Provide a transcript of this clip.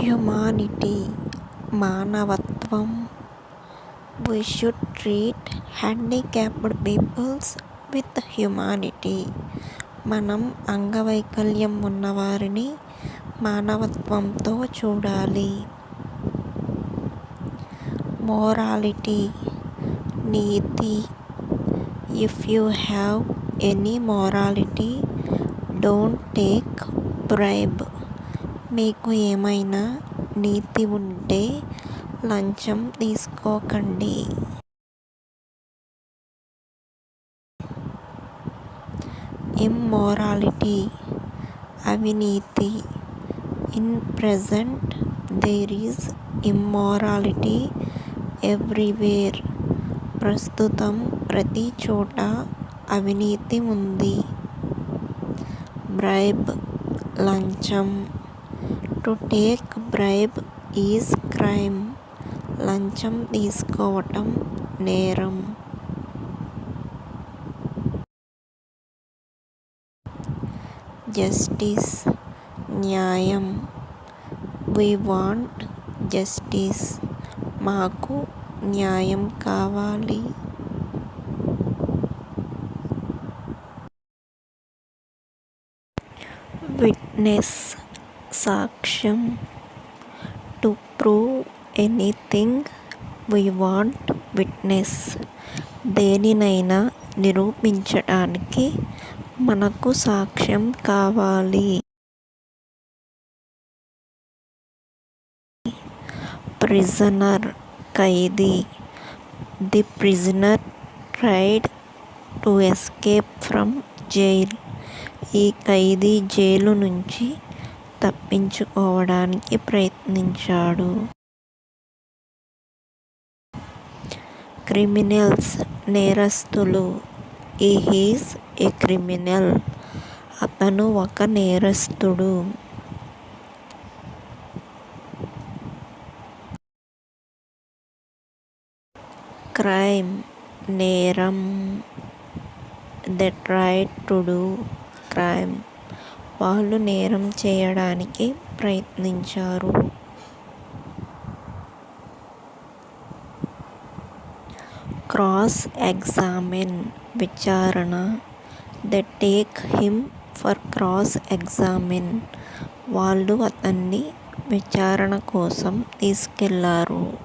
Humanity మానవత్వం. We should treat handicapped peoples with humanity. మనం అంగవైకల్యం ఉన్నవారిని మానవత్వంతో చూడాలి. Morality NITI. If you have any morality, don't take bribe. మీకు ఏమైనా నీతి ఉంటే లంచం తీసుకోకండి. ఇమ్మొరాలిటీ అవినీతి. In present there is immorality everywhere. ప్రస్తుతం ప్రతి చోట అవినీతి ఉంది. బ్రైబ్ లంచం. To take bribe is crime. లంచం తీసుకోవటం నేరం. జస్టిస్ న్యాయం. We want justice. మాకు న్యాయం కావాలి. విట్నెస్ సాక్ష్యం. To prove anything we want witness. దేనినైనా నిరూపించడానికి మనకు సాక్ష్యం కావాలి. Prisoner Khaidi. The prisoner tried to escape from jail. ఈ ఖైదీ జైలు నుంచి తప్పించుకోవడానికి ప్రయత్నించాడు. క్రిమినల్స్ నేరస్తులు. He is a criminal. అతను ఒక నేరస్తుడు. క్రైమ్ నేరం. They tried to do crime. వాళ్ళు నేరం చేయడానికి ప్రయత్నించారు. క్రాస్ ఎగ్జామిన్ విచారణ. They take him for cross examine. వాళ్ళు అతన్ని విచారణ కోసం తీసుకెళ్లారు.